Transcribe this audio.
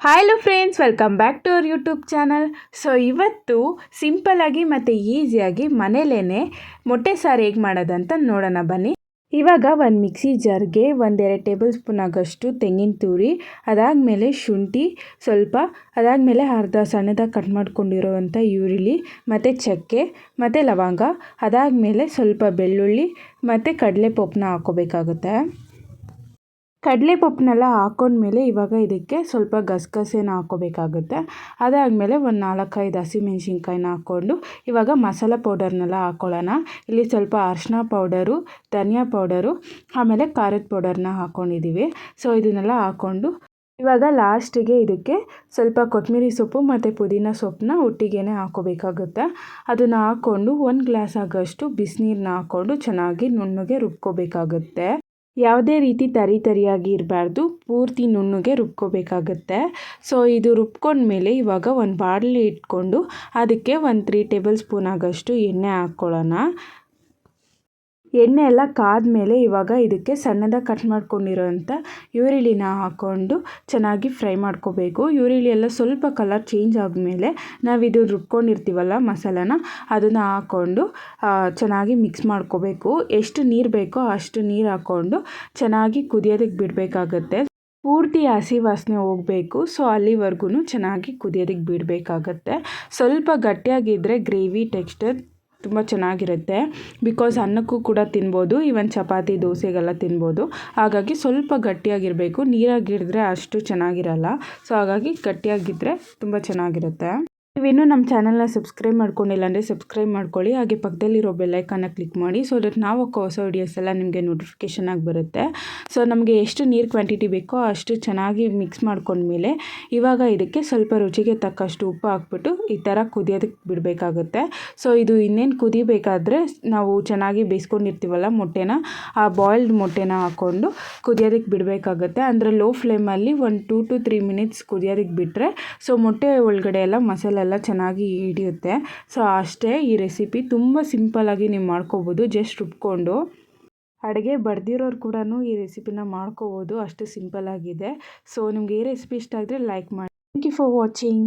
Hello friends, welcome back to our YouTube channel. So ಇವತ್ತು ಸಿಂಪಲ್ಲಾಗಿ ಮತ್ತು ಈಸಿಯಾಗಿ ಮನೇಲೇ ಮೊಟ್ಟೆ ಸಾರು ಹೇಗೆ ಮಾಡೋದಂತ ನೋಡೋಣ ಬನ್ನಿ. ಇವಾಗ ಒಂದು ಮಿಕ್ಸಿ ಜಾರ್ಗೆ 1-2 ಟೇಬಲ್ ಸ್ಪೂನ್ ಆಗೋಷ್ಟು ತೆಂಗಿನ ತುರಿ, ಅದಾದಮೇಲೆ ಶುಂಠಿ ಸ್ವಲ್ಪ, ಅದಾದಮೇಲೆ ಅರ್ಧ ಸಣ್ಣದಾಗಿ ಕಟ್ ಮಾಡ್ಕೊಂಡಿರೋವಂಥ ಈರುಳ್ಳಿ ಮತ್ತು ಚಕ್ಕೆ ಮತ್ತು ಲವಂಗ, ಅದಾದಮೇಲೆ ಸ್ವಲ್ಪ ಬೆಳ್ಳುಳ್ಳಿ ಮತ್ತು ಕಡಲೆಪಪ್ಪನ್ನ ಹಾಕ್ಕೋಬೇಕಾಗುತ್ತೆ. ಕಡಲೆಪಪ್ಪನ್ನೆಲ್ಲ ಹಾಕ್ಕೊಂಡ್ಮೇಲೆ ಇವಾಗ ಇದಕ್ಕೆ ಸ್ವಲ್ಪ ಗಸಗಸೆನ ಹಾಕ್ಕೋಬೇಕಾಗುತ್ತೆ. ಅದಾದಮೇಲೆ ಒಂದು 4-5 ಹಸಿಮೆಣ್ಸಿನ್ಕಾಯಿನ ಹಾಕ್ಕೊಂಡು ಇವಾಗ ಮಸಾಲ ಪೌಡರ್ನೆಲ್ಲ ಹಾಕ್ಕೊಳ್ಳೋಣ. ಇಲ್ಲಿ ಸ್ವಲ್ಪ ಅರಿಶಿನ ಪೌಡರು, ಧನಿಯಾ ಪೌಡರು, ಆಮೇಲೆ ಖಾರದ ಪೌಡರ್ನ ಹಾಕ್ಕೊಂಡಿದ್ದೀವಿ. ಸೊ ಇದನ್ನೆಲ್ಲ ಹಾಕ್ಕೊಂಡು ಇವಾಗ ಲಾಸ್ಟಿಗೆ ಇದಕ್ಕೆ ಸ್ವಲ್ಪ ಕೊತ್ತಂಬರಿ ಸೊಪ್ಪು ಮತ್ತು ಪುದೀನ ಸೊಪ್ಪನ್ನ ಒಟ್ಟಿಗೆ ಹಾಕ್ಕೋಬೇಕಾಗುತ್ತೆ. ಅದನ್ನು ಹಾಕ್ಕೊಂಡು 1 ಗ್ಲಾಸ್ ಆಗೋಷ್ಟು ಬಿಸಿನೀರನ್ನ ಹಾಕ್ಕೊಂಡು ಚೆನ್ನಾಗಿ ನುಣ್ಣಗೆ ರುಬ್ಕೋಬೇಕಾಗುತ್ತೆ. ಯಾವುದೇ ರೀತಿ ತರಿಯಾಗಿ ಇರಬಾರ್ದು, ಪೂರ್ತಿ ನುಣ್ಣಗೆ ರುಬ್ಕೋಬೇಕಾಗುತ್ತೆ. ಸೊ ಇದು ರುಬ್ಕೊಂಡ್ಮೇಲೆ ಇವಾಗ ಒಂದು ಬಾಣಲಿ ಇಟ್ಕೊಂಡು ಅದಕ್ಕೆ ಒಂದು 3 ಟೇಬಲ್ ಸ್ಪೂನ್ ಆಗೋಷ್ಟು ಎಣ್ಣೆ ಹಾಕ್ಕೊಳ್ಳೋಣ. ಎಣ್ಣೆ ಎಲ್ಲ ಕಾದ್ಮೇಲೆ ಇವಾಗ ಇದಕ್ಕೆ ಸಣ್ಣದಾಗಿ ಕಟ್ ಮಾಡ್ಕೊಂಡಿರೋಂಥ ಈರುಳ್ಳಿನ ಹಾಕ್ಕೊಂಡು ಚೆನ್ನಾಗಿ ಫ್ರೈ ಮಾಡ್ಕೋಬೇಕು. ಈರುಳ್ಳಿ ಎಲ್ಲ ಸ್ವಲ್ಪ ಕಲರ್ ಚೇಂಜ್ ಆದಮೇಲೆ ನಾವಿದು ರುಬ್ಕೊಂಡಿರ್ತೀವಲ್ಲ ಮಸಾಲಾನ, ಅದನ್ನು ಹಾಕ್ಕೊಂಡು ಚೆನ್ನಾಗಿ ಮಿಕ್ಸ್ ಮಾಡ್ಕೋಬೇಕು. ಎಷ್ಟು ನೀರು ಬೇಕೋ ಅಷ್ಟು ನೀರು ಹಾಕ್ಕೊಂಡು ಚೆನ್ನಾಗಿ ಕುದಿಯೋದಕ್ಕೆ ಬಿಡಬೇಕಾಗತ್ತೆ. ಪೂರ್ತಿ ಹಸಿ ವಾಸನೆ ಹೋಗಬೇಕು. ಸೊ ಅಲ್ಲಿವರೆಗೂ ಚೆನ್ನಾಗಿ ಕುದಿಯೋದಕ್ಕೆ ಬಿಡಬೇಕಾಗತ್ತೆ. ಸ್ವಲ್ಪ ಗಟ್ಟಿಯಾಗಿದ್ದರೆ ಗ್ರೇವಿ ಟೆಕ್ಸ್ಚರ್ ತುಂಬ ಚೆನ್ನಾಗಿರುತ್ತೆ. ಬಿಕಾಸ್ ಅನ್ನಕ್ಕೂ ಕೂಡ ತಿನ್ಬೋದು, ಈವನ್ ಚಪಾತಿ ದೋಸೆಗೆಲ್ಲ ತಿನ್ಬೋದು. ಹಾಗಾಗಿ ಸ್ವಲ್ಪ ಗಟ್ಟಿಯಾಗಿರಬೇಕು. ನೀರಾಗಿಡಿದ್ರೆ ಅಷ್ಟು ಚೆನ್ನಾಗಿರಲ್ಲ. ಸೊ ಹಾಗಾಗಿ ಗಟ್ಟಿಯಾಗಿದ್ದರೆ ತುಂಬ ಚೆನ್ನಾಗಿರುತ್ತೆ. ನೀವಿನ್ನೂ ನಮ್ಮ ಚಾನಲ್ನ ಸಬ್ಸ್ಕ್ರೈಬ್ ಮಾಡ್ಕೊಂಡಿಲ್ಲ ಅಂದರೆ ಸಬ್ಸ್ಕ್ರೈಬ್ ಮಾಡ್ಕೊಳ್ಳಿ. ಹಾಗೆ ಪಕ್ಕದಲ್ಲಿರೋ ಬೆಲ್ಲೈಕನ್ನ ಕ್ಲಿಕ್ ಮಾಡಿ. ಸೊ ದಟ್ ನಾವು ಹೊಸ ವೀಡಿಯೋಸ್ ಎಲ್ಲ ನಿಮಗೆ ನೋಟಿಫಿಕೇಷನ್ ಆಗಿ ಬರುತ್ತೆ. ಸೊ ನಮಗೆ ಎಷ್ಟು ನೀರು ಕ್ವಾಂಟಿಟಿ ಬೇಕೋ ಅಷ್ಟು ಚೆನ್ನಾಗಿ ಮಿಕ್ಸ್ ಮಾಡ್ಕೊಂಡ್ಮೇಲೆ ಇವಾಗ ಇದಕ್ಕೆ ಸ್ವಲ್ಪ ರುಚಿಗೆ ತಕ್ಕಷ್ಟು ಉಪ್ಪು ಹಾಕ್ಬಿಟ್ಟು ಈ ಥರ ಕುದಿಯೋದಕ್ಕೆ ಬಿಡಬೇಕಾಗುತ್ತೆ. ಸೊ ಇದು ಇನ್ನೇನು ಕುದಿಬೇಕಾದ್ರೆ ನಾವು ಚೆನ್ನಾಗಿ ಬೇಯಿಸ್ಕೊಂಡಿರ್ತೀವಲ್ಲ ಮೊಟ್ಟೆನ, ಆ ಬಾಯ್ಲ್ಡ್ ಮೊಟ್ಟೆನ ಹಾಕ್ಕೊಂಡು ಕುದಿಯೋದಕ್ಕೆ ಬಿಡಬೇಕಾಗುತ್ತೆ. ಅಂದರೆ ಲೋ ಫ್ಲೇಮಲ್ಲಿ ಒಂದು 2 to 3 ಮಿನಿಟ್ಸ್ ಕುದಿಯೋದಕ್ಕೆ ಬಿಟ್ಟರೆ ಸೊ ಮೊಟ್ಟೆ ಒಳಗಡೆ ಎಲ್ಲ ಮಸಾಲೆ ಎಲ್ಲ ಚೆನ್ನಾಗಿ ಹಿಡಿಯುತ್ತೆ. ಸೊ ಅಷ್ಟೇ, ಈ ರೆಸಿಪಿ ತುಂಬ ಸಿಂಪಲ್ಲಾಗಿ ನೀವು ಮಾಡ್ಕೋಬೋದು. ಜಸ್ಟ್ ರುಬ್ಕೊಂಡು ಅಡುಗೆ ಬರ್ದಿರೋರು ಕೂಡ ಈ ರೆಸಿಪಿನ ಮಾಡ್ಕೋಬೋದು, ಅಷ್ಟು ಸಿಂಪಲ್ಲಾಗಿದೆ. ಸೊ ನಿಮ್ಗೆ ಈ ರೆಸಿಪಿ ಇಷ್ಟ ಆದರೆ ಲೈಕ್ ಮಾಡಿ. Thank you for watching.